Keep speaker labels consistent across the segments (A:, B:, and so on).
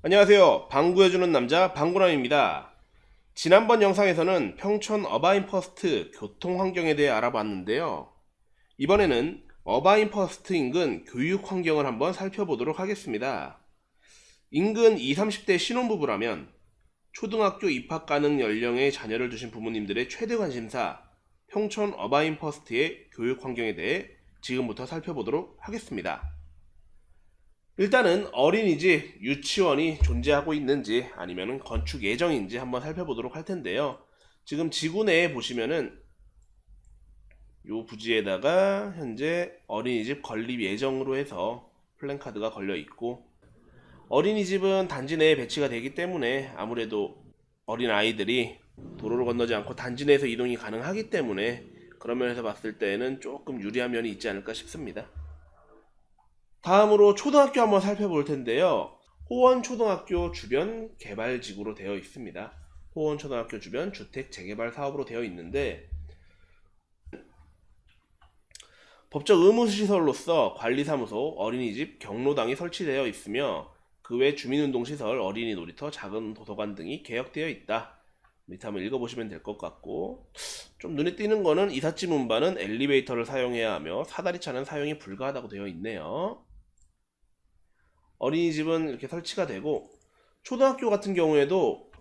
A: 안녕하세요. 방구해주는 남자 방구남입니다. 지난번 영상에서는 평촌 어바인퍼스트 교통환경에 대해 알아봤는데요. 이번에는 어바인퍼스트 인근 교육환경을 한번 살펴보도록 하겠습니다. 인근 20, 30대 신혼부부라면 초등학교 입학 가능 연령의 자녀를 두신 부모님들의 최대 관심사 평촌 어바인퍼스트의 교육환경에 대해 지금부터 살펴보도록 하겠습니다. 일단은 어린이집, 유치원이 존재하고 있는지 아니면 건축 예정인지 한번 살펴보도록 할 텐데요. 지금 지구 내에 보시면은 요 부지에다가 현재 어린이집 건립 예정으로 해서 플랜카드가 걸려 있고, 어린이집은 단지 내에 배치가 되기 때문에 아무래도 어린 아이들이 도로를 건너지 않고 단지 내에서 이동이 가능하기 때문에 그런 면에서 봤을 때는 조금 유리한 면이 있지 않을까 싶습니다. 다음으로 초등학교 한번 살펴볼 텐데요. 호원초등학교 주변 개발지구로 되어 있습니다. 호원초등학교 주변 주택 재개발 사업으로 되어 있는데, 법적 의무시설로서 관리사무소, 어린이집, 경로당이 설치되어 있으며 그 외 주민운동시설, 어린이 놀이터, 작은 도서관 등이 개역되어 있다. 밑에 한번 읽어보시면 될 것 같고, 좀 눈에 띄는 거는 이삿짐 운반은 엘리베이터를 사용해야 하며 사다리차는 사용이 불가하다고 되어 있네요. 어린이집은 이렇게 설치가 되고, 초등학교 같은 경우에도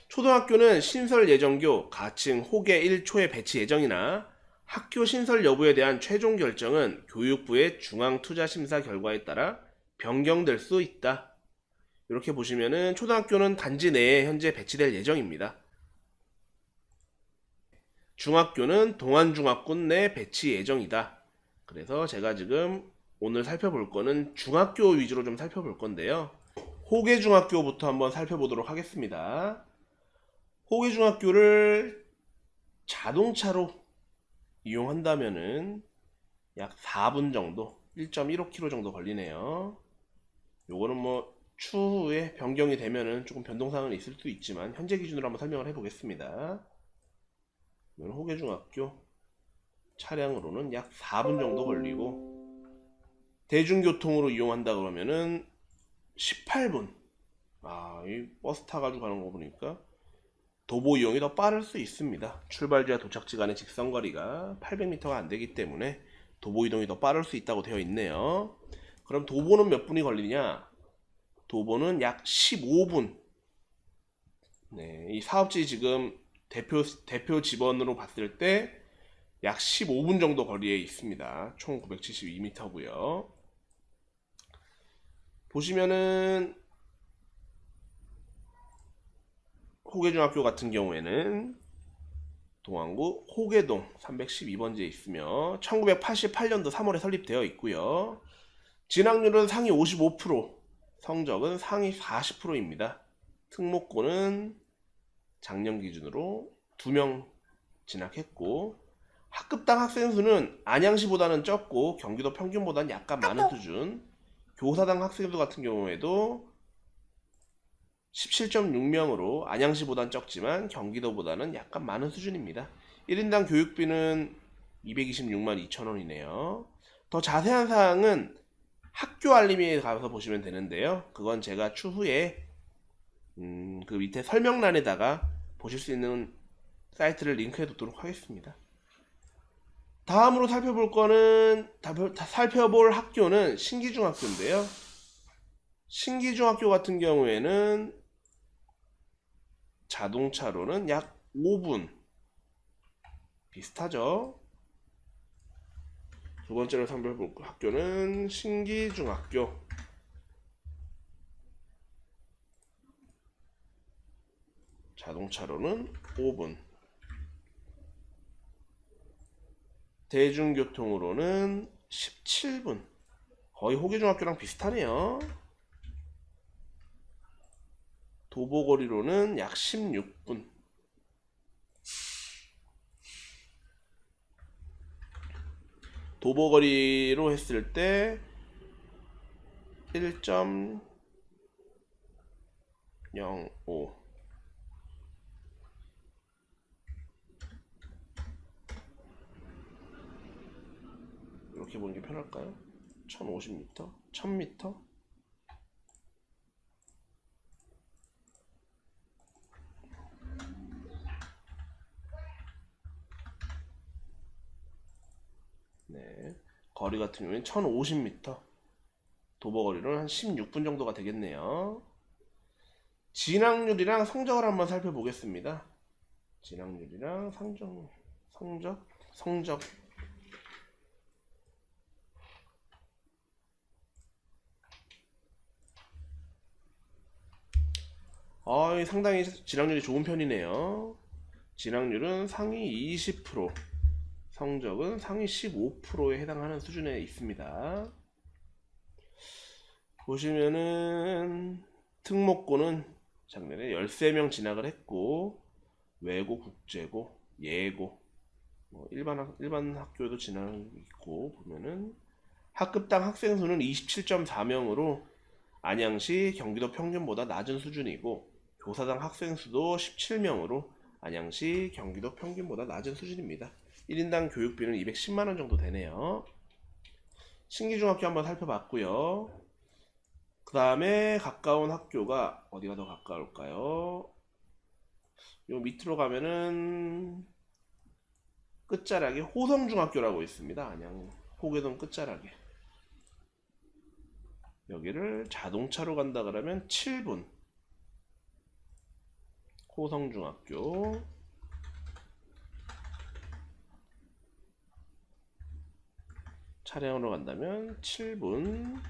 A: 초등학교는 신설 예정교 가층 호계 1초의 배치 예정이나 학교 신설 여부에 대한 최종 결정은 교육부의 중앙투자심사 결과에 따라 변경될 수 있다. 이렇게 보시면은 초등학교는 단지 내에 현재 배치될 예정입니다. 중학교는 동안중학군 내 배치 예정이다. 그래서 제가 지금 오늘 살펴볼 거는 중학교 위주로 좀 살펴볼 건데요. 호계중학교부터 한번 살펴보도록 하겠습니다. 호계중학교를 자동차로 이용한다면은 약 4분 정도, 1.15km 정도 걸리네요. 요거는 뭐 추후에 변경이 되면은 조금 변동사항은 있을 수 있지만 현재 기준으로 한번 설명을 해보겠습니다. 호계중학교 차량으로는 약 4분 정도 걸리고, 대중교통으로 이용한다 그러면은 18분. 이 버스 타가지고 가는 거 보니까 도보 이용이 더 빠를 수 있습니다. 출발지와 도착지 간의 직선거리가 800m가 안 되기 때문에 도보 이동이 더 빠를 수 있다고 되어 있네요. 그럼 도보는 몇 분이 걸리냐? 도보는 약 15분. 네, 이 사업지 지금 대표 지번으로 봤을 때 약 15분 정도 거리에 있습니다. 총 972m고요. 보시면은 호계중학교 같은 경우에는 동안구 호계동 312번지에 있으며 1988년도 3월에 설립되어 있고요. 진학률은 상위 55%, 성적은 상위 40%입니다. 특목고는 작년 기준으로 2명 진학했고, 학급당 학생 수는 안양시보다는 적고 경기도 평균보다는 약간 많은 수준. 교사당 학생 수 같은 경우에도 17.6명으로 안양시보단 적지만 경기도보다는 약간 많은 수준입니다. 1인당 교육비는 226만 2천원이네요. 더 자세한 사항은 학교 알림에 가서 보시면 되는데요. 그건 제가 추후에 그 밑에 설명란에다가 보실 수 있는 사이트를 링크해 두도록 하겠습니다. 다음으로 살펴볼 학교는 신기중학교인데요. 신기중학교 같은 경우에는 자동차로는 약 5분. 비슷하죠? 두 번째로 살펴볼 학교는 신기중학교. 자동차로는 5분. 대중교통으로는 17분. 거의 호계중학교랑 비슷하네요. 도보거리로는 약 16분. 도보거리로 했을 때 1.05. 이렇게 보는 게 편할까요? 1050m? 1000m? 네. 거리 같은 경우에는 1050m. 도보거리는 한 16분 정도가 되겠네요. 진학률이랑 성적을 한번 살펴보겠습니다. 진학률이랑 성적. 상당히 진학률이 좋은 편이네요. 진학률은 상위 20%, 성적은 상위 15%에 해당하는 수준에 있습니다. 보시면은 특목고는 작년에 13명 진학을 했고, 외고, 국제고, 예고, 일반 학교에도 진학이 있고, 보면은 학급당 학생 수는 27.4명으로 안양시 경기도 평균보다 낮은 수준이고, 교사당 학생 수도 17명으로 안양시 경기도 평균보다 낮은 수준입니다. 1인당 교육비는 210만원 정도 되네요. 신기중학교 한번 살펴봤고요. 그 다음에 가까운 학교가 어디가 더 가까울까요? 요 밑으로 가면은 끝자락에 호성중학교라고 있습니다. 안양 호계동 끝자락에. 여기를 자동차로 간다 그러면 7분. 호성중학교. 차량으로 간다면 7분.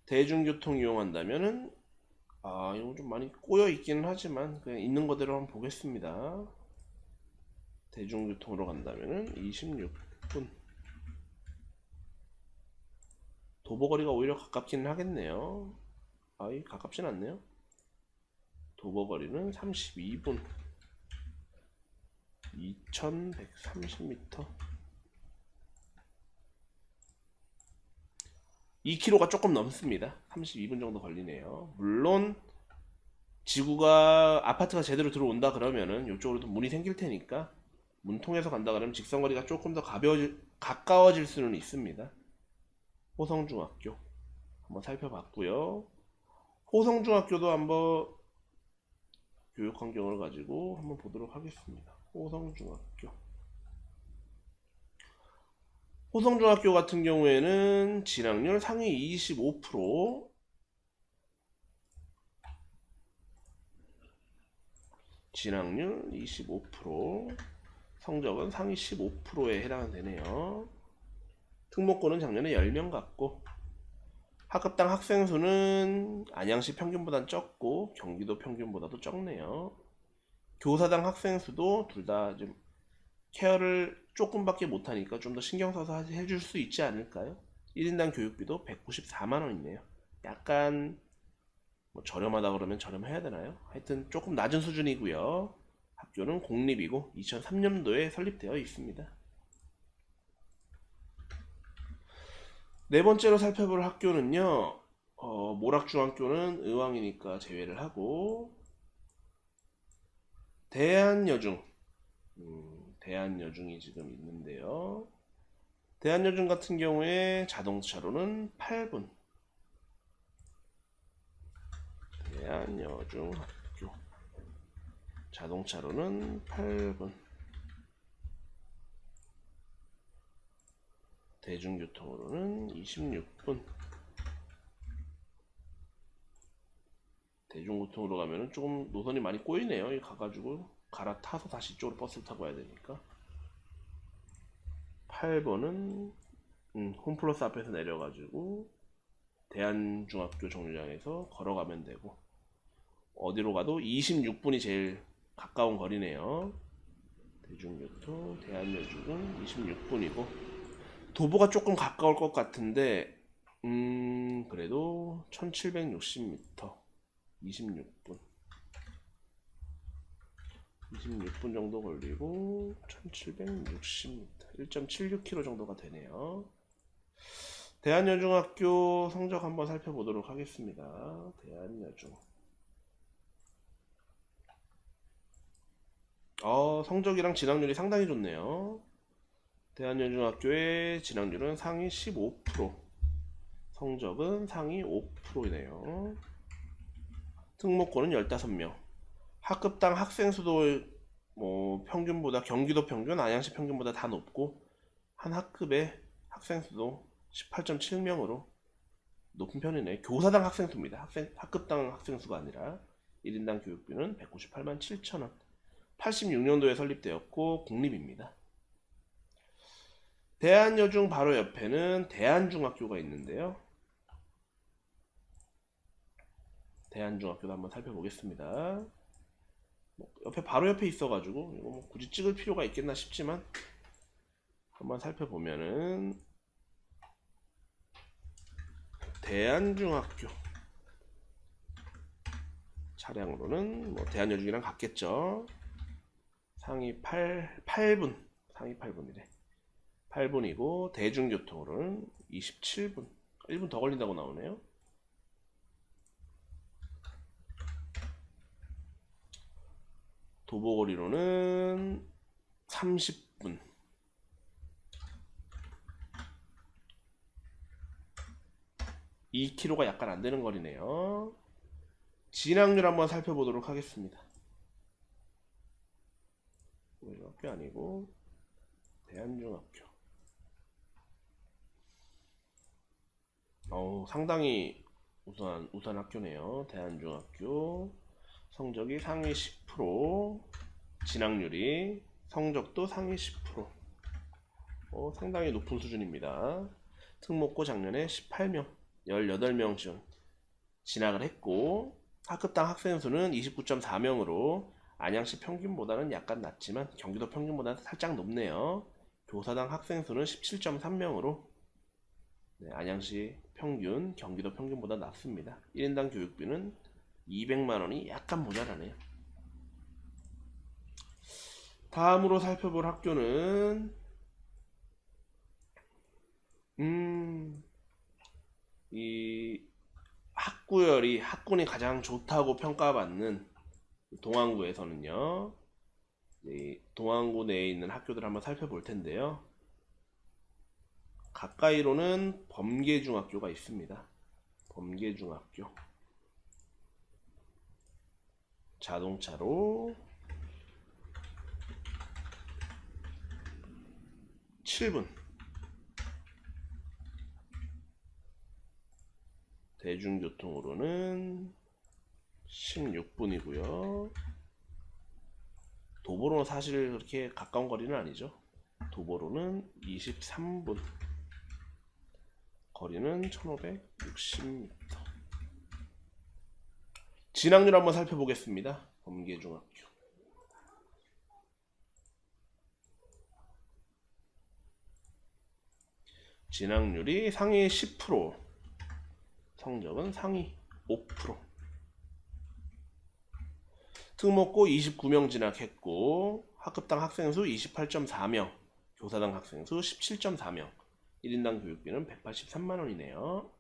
A: 대중교통 이용한다면은 이거 좀 많이 꼬여 있기는 하지만 그냥 있는 거대로 한번 보겠습니다. 대중교통으로 간다면은 26분. 도보거리가 오히려 가깝기는 하겠네요. 가깝진 않네요. 도보거리는 32분. 2130m. 2km가 조금 넘습니다. 32분 정도 걸리네요. 물론 지구가 아파트가 제대로 들어온다 그러면은 이쪽으로도 문이 생길 테니까 문 통해서 간다 그러면 직선거리가 조금 더 가까워질 수는 있습니다. 호성중학교 한번 살펴봤고요. 호성중학교도 한번 교육 환경을 가지고 한번 보도록 하겠습니다. 호성중학교 같은 경우에는 진학률 상위 25%, 진학률 25%, 성적은 상위 15%에 해당되네요. 특목고는 작년에 10명 갔고, 학급당 학생 수는 안양시 평균보단 적고 경기도 평균보다도 적네요. 교사당 학생 수도 둘 다 좀 케어를 조금밖에 못하니까 좀 더 신경 써서 해줄 수 있지 않을까요? 1인당 교육비도 194만원이네요. 약간 저렴하다 그러면 저렴해야 되나요? 하여튼 조금 낮은 수준이고요. 학교는 공립이고 2003년도에 설립되어 있습니다. 네 번째로 살펴볼 학교는요, 모락중학교는 의왕이니까 제외를 하고, 대한여중, 대한여중이 지금 있는데요. 대한여중 같은 경우에 자동차로는 8분. 대한여중 학교. 자동차로는 8분. 대중교통으로는 26분. 대중교통으로 가면은 조금 노선이 많이 꼬이네요. 가가지고 갈아타서 다시 이쪽으로 버스를 타고 와야 되니까. 8번은 홈플러스 앞에서 내려가지고 대한중학교 정류장에서 걸어가면 되고, 어디로 가도 26분이 제일 가까운 거리네요. 대중교통 대한여중은 26분이고 도보가 조금 가까울 것 같은데 그래도 1760m 26분 정도 걸리고 1760m 1.76km 정도가 되네요. 대한여중학교 성적 한번 살펴보도록 하겠습니다. 대한여중 성적이랑 진학률이 상당히 좋네요. 대한여중학교의 진학률은 상위 15%, 성적은 상위 5%이네요. 특목고는 15명. 학급당 학생 수도 뭐 평균보다 경기도 평균, 안양시 평균보다 다 높고 한 학급의 학생 수도 18.7명으로 높은 편이네. 교사당 학생 수입니다. 학급당 학생 수가 아니라 1인당 교육비는 198만 7천원. 86년도에 설립되었고 공립입니다. 대한여중 바로 옆에는 대한중학교가 있는데요. 대한중학교도 한번 살펴보겠습니다. 옆에 바로 옆에 있어가지고 이거 뭐 굳이 찍을 필요가 있겠나 싶지만 한번 살펴보면은 대한중학교 차량으로는 뭐 대한여중이랑 같겠죠. 상위 8분 상위 8분이래. 8분이고 대중교통으로는 27분 1분 더 걸린다고 나오네요. 도보거리로는 30분. (2 km가) 약간 안되는 거리네요. 진학률 한번 살펴보도록 하겠습니다. 중학교 아니고 대한중학교. 상당히 우수한 학교네요. 대한중학교 성적이 상위 10%, 진학률이 성적도 상위 10%. 상당히 높은 수준입니다. 특목고 작년에 18명, 18명 중 진학을 했고 학급당 학생 수는 29.4명으로 안양시 평균보다는 약간 낮지만 경기도 평균보다는 살짝 높네요. 교사당 학생 수는 17.3명으로 안양시 평균, 경기도 평균보다 낮습니다. 1인당 교육비는 200만원이 약간 모자라네요. 다음으로 살펴볼 학교는 이 학군이 가장 좋다고 평가받는 동안구에서는요, 동안구 내에 있는 학교들 한번 살펴볼 텐데요. 가까이로는 범계중학교가 있습니다. 범계중학교. 자동차로 7분. 대중교통으로는 16분이고요. 도보로는 사실 그렇게 가까운 거리는 아니죠. 도보로는 23분. 거리는 1560m. 진학률 한번 살펴보겠습니다. 범계중학교. 진학률이 상위 10%, 성적은 상위 5%. 특목고 29명 진학했고 학급당 학생수 28.4명, 교사당 학생수 17.4명, 1인당 교육비는 183만원이네요.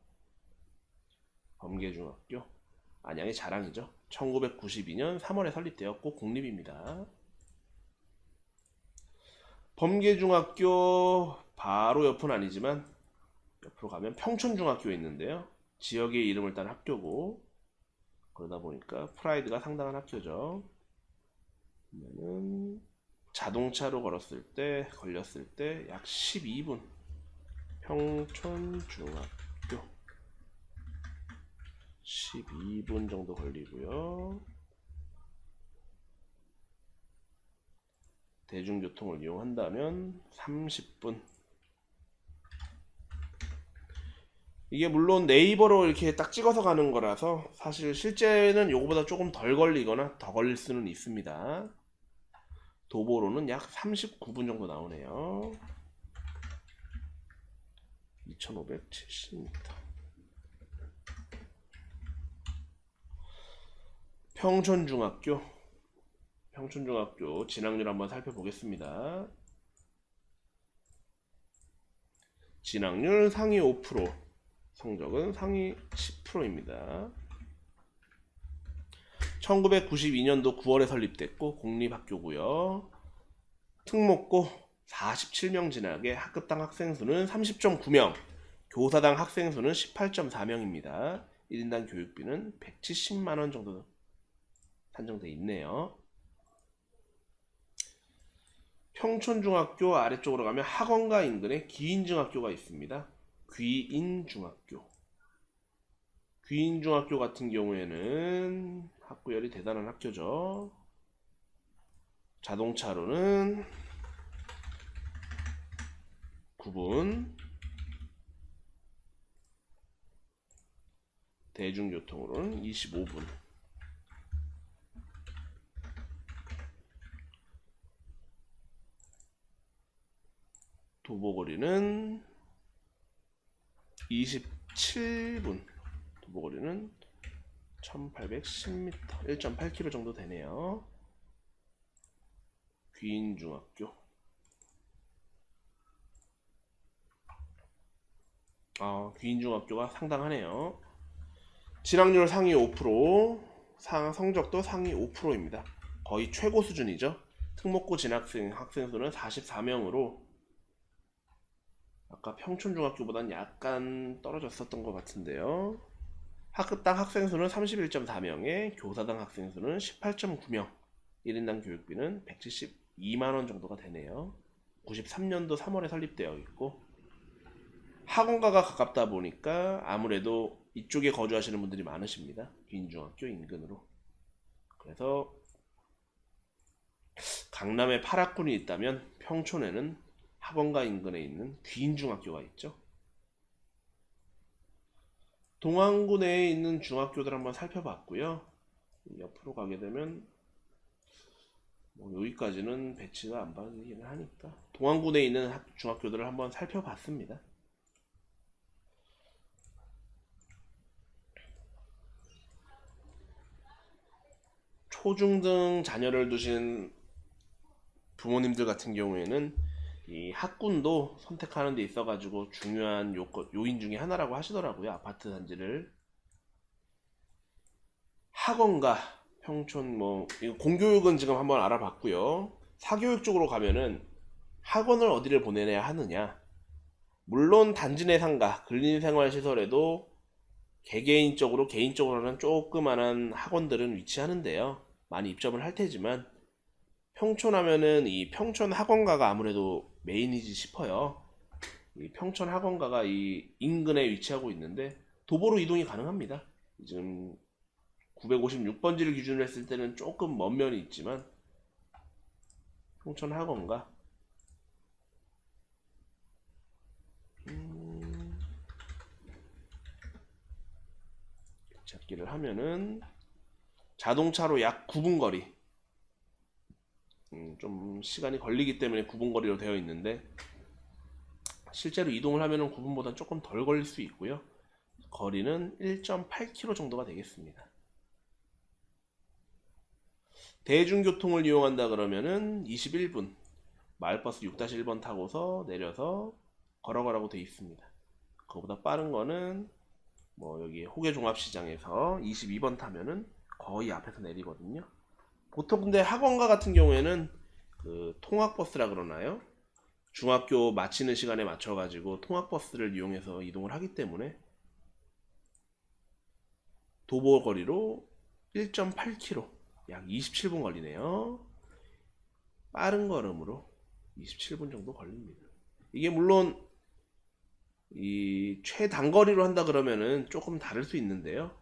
A: 범계중학교 안양의 자랑이죠. 1992년 3월에 설립되었고 공립입니다. 범계중학교 바로 옆은 아니지만 옆으로 가면 평촌중학교 있는데요. 지역의 이름을 딴 학교고 그러다 보니까 프라이드가 상당한 학교죠. 그러면은 자동차로 걸렸을 때 약 12분. 평촌중학교 12분 정도 걸리고요. 대중교통을 이용한다면 30분. 이게 물론 네이버로 이렇게 딱 찍어서 가는 거라서 사실 실제는 요거보다 조금 덜 걸리거나 더 걸릴 수는 있습니다. 도보로는 약 39분 정도 나오네요. 2570m. 평촌중학교 진학률 한번 살펴보겠습니다. 진학률 상위 5%, 성적은 상위 10%입니다. 1992년도 9월에 설립됐고 공립학교고요. 특목고 47명 진학에 학급당 학생수는 30.9명, 교사당 학생수는 18.4명입니다. 1인당 교육비는 170만원 정도 산정돼 있네요. 평촌중학교 아래쪽으로 가면 학원가 인근에 귀인중학교가 있습니다. 귀인중학교. 귀인중학교 같은 경우에는 학구열이 대단한 학교죠. 자동차로는 9분, 대중교통으로는 25분. 도보거리는 27분. 도보거리는 1810m, 1.8km 정도 되네요. 귀인중학교. 귀인중학교가 상당하네요. 진학률 상위 5%, 성적도 상위 5%입니다. 거의 최고 수준이죠. 특목고 진학생 학생 수는 44명으로 아까 평촌중학교보단 약간 떨어졌었던 것 같은데요. 학급당 학생 수는 31.4명에 교사당 학생 수는 18.9명. 1인당 교육비는 172만원 정도가 되네요. 93년도 3월에 설립되어 있고 학원가가 가깝다 보니까 아무래도 이쪽에 거주하시는 분들이 많으십니다. 귀인중학교 인근으로. 그래서 강남에 8학군이 있다면 평촌에는 학원가 인근에 있는 귀인중학교가 있죠. 동안구 내에 있는 중학교들 한번 살펴봤고요. 옆으로 가게 되면 여기까지는 배치가 안 받이긴 하니까 동안구 내에 있는 중학교들을 한번 살펴봤습니다. 초중등 자녀를 두신 부모님들 같은 경우에는 이 학군도 선택하는 데 있어 가지고 중요한 요인 중에 하나라고 하시더라고요. 아파트 단지를. 학원가 평촌 이거 공교육은 지금 한번 알아봤고요. 사교육 쪽으로 가면은 학원을 어디를 보내야 하느냐. 물론 단지 내 상가 근린생활시설에도 개인적으로는 조그만한 학원들은 위치하는데요. 많이 입점을 할 테지만 평촌 하면은 이 평촌 학원가가 아무래도 메인이지 싶어요. 이 평촌 학원가가 이 인근에 위치하고 있는데 도보로 이동이 가능합니다. 지금 956번지를 기준으로 했을 때는 조금 먼 면이 있지만 평촌 학원가 찾기를 하면은 자동차로 약 9분 거리. 좀 시간이 걸리기 때문에 9분 거리로 되어 있는데 실제로 이동을 하면은 9분보다 조금 덜 걸릴 수 있고요. 거리는 1.8km 정도가 되겠습니다. 대중교통을 이용한다 그러면은 21분 마을버스 6-1번 타고서 내려서 걸어가라고 되어 있습니다. 그거보다 빠른 거는 여기 호계종합시장에서 22번 타면은 거의 앞에서 내리거든요. 보통 근데 학원가 같은 경우에는 그 통학버스라 그러나요? 중학교 마치는 시간에 맞춰 가지고 통학버스를 이용해서 이동을 하기 때문에 도보 거리로 1.8km 약 27분 걸리네요. 빠른 걸음으로 27분 정도 걸립니다. 이게 물론 이 최단거리로 한다 그러면은 조금 다를 수 있는데요.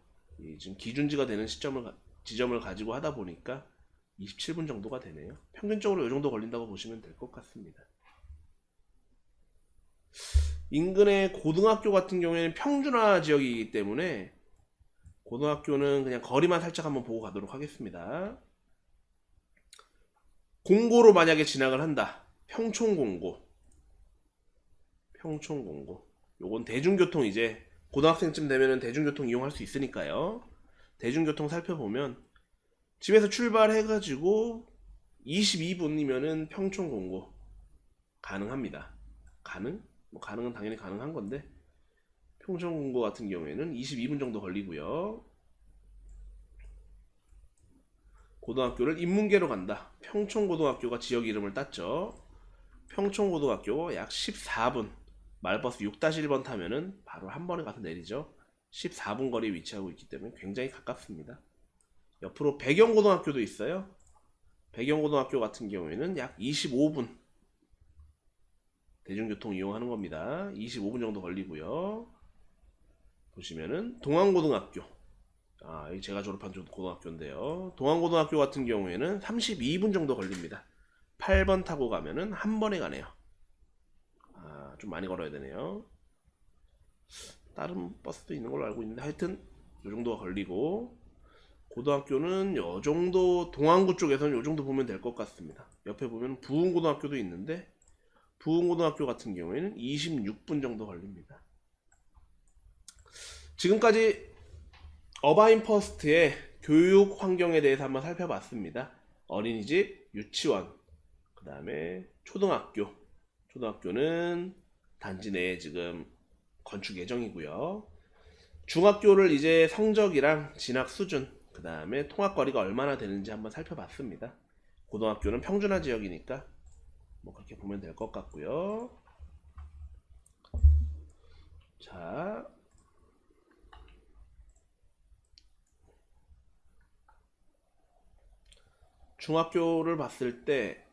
A: 지금 기준지가 되는 지점을 가지고 하다 보니까 27분 정도가 되네요. 평균적으로 이 정도 걸린다고 보시면 될 것 같습니다. 인근의 고등학교 같은 경우에는 평준화 지역이기 때문에 고등학교는 그냥 거리만 살짝 한번 보고 가도록 하겠습니다. 공고로 만약에 진학을 한다. 평촌공고. 요건 대중교통 이제 고등학생쯤 되면은 대중교통 이용할 수 있으니까요. 대중교통 살펴보면 집에서 출발해가지고 22분이면은 평촌공고 가능합니다. 가능은 당연히 가능한 건데 평촌공고 같은 경우에는 22분 정도 걸리고요. 고등학교를 인문계로 간다. 평촌고등학교가 지역 이름을 땄죠. 평촌고등학교 약 14분 마을버스 6-1번 타면은 바로 한 번에 가서 내리죠. 14분 거리에 위치하고 있기 때문에 굉장히 가깝습니다. 옆으로 배경고등학교도 있어요. 배경고등학교 같은 경우에는 약 25분 대중교통 이용하는 겁니다. 25분 정도 걸리고요. 보시면은 동안고등학교, 이 제가 졸업한 고등학교인데요. 동안고등학교 같은 경우에는 32분 정도 걸립니다. 8번 타고 가면은 한 번에 가네요. 좀 많이 걸어야 되네요. 다른 버스도 있는 걸로 알고 있는데 하여튼 요 정도가 걸리고, 고등학교는 요 정도, 동안구 쪽에서는 요 정도 보면 될 것 같습니다. 옆에 보면 부흥고등학교도 있는데 부흥고등학교 같은 경우에는 26분 정도 걸립니다. 지금까지 어바인 퍼스트의 교육 환경에 대해서 한번 살펴봤습니다. 어린이집, 유치원, 그 다음에 초등학교. 초등학교는 단지 내에 지금 건축 예정이고요. 중학교를 이제 성적이랑 진학 수준, 그 다음에 통학거리가 얼마나 되는지 한번 살펴봤습니다. 고등학교는 평준화 지역이니까 뭐 그렇게 보면 될 것 같고요. 자, 중학교를 봤을 때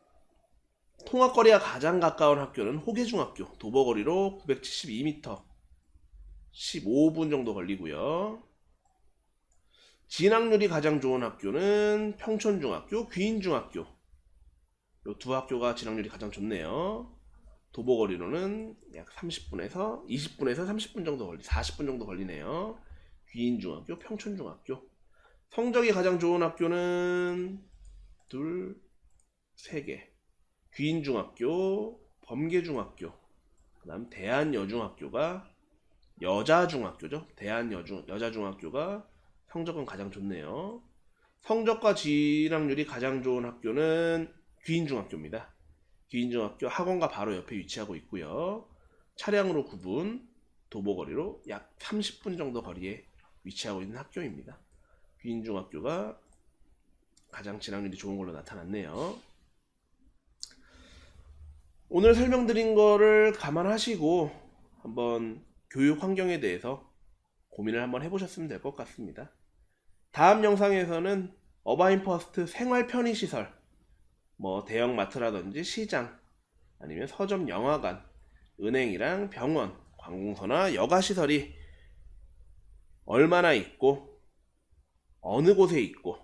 A: 통학거리가 가장 가까운 학교는 호계중학교, 도보거리로 972m, 15분 정도 걸리고요. 진학률이 가장 좋은 학교는 평촌중학교, 귀인중학교. 이 두 학교가 진학률이 가장 좋네요. 도보거리로는 약 30분에서 20분에서 30분 정도 40분 정도 걸리네요. 귀인중학교, 평촌중학교. 성적이 가장 좋은 학교는 둘, 세 개. 귀인중학교, 범계중학교, 그 다음 대한여중학교가 여자중학교죠. 여자중학교가 성적은 가장 좋네요. 성적과 진학률이 가장 좋은 학교는 귀인중학교입니다. 귀인중학교 학원과 바로 옆에 위치하고 있고요. 차량으로 9분, 도보거리로 약 30분 정도 거리에 위치하고 있는 학교입니다. 귀인중학교가 가장 진학률이 좋은 걸로 나타났네요. 오늘 설명드린 거를 감안하시고 한번 교육 환경에 대해서 고민을 한번 해보셨으면 될 것 같습니다. 다음 영상에서는 어바인 퍼스트 생활 편의시설, 뭐 대형 마트라든지 시장, 아니면 서점, 영화관, 은행이랑 병원, 관공서나 여가시설이 얼마나 있고 어느 곳에 있고,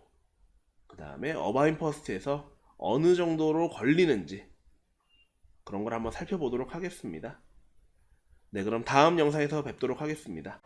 A: 그 다음에 어바인 퍼스트에서 어느 정도로 걸리는지, 그런 걸 한번 살펴보도록 하겠습니다. 네, 그럼 다음 영상에서 뵙도록 하겠습니다.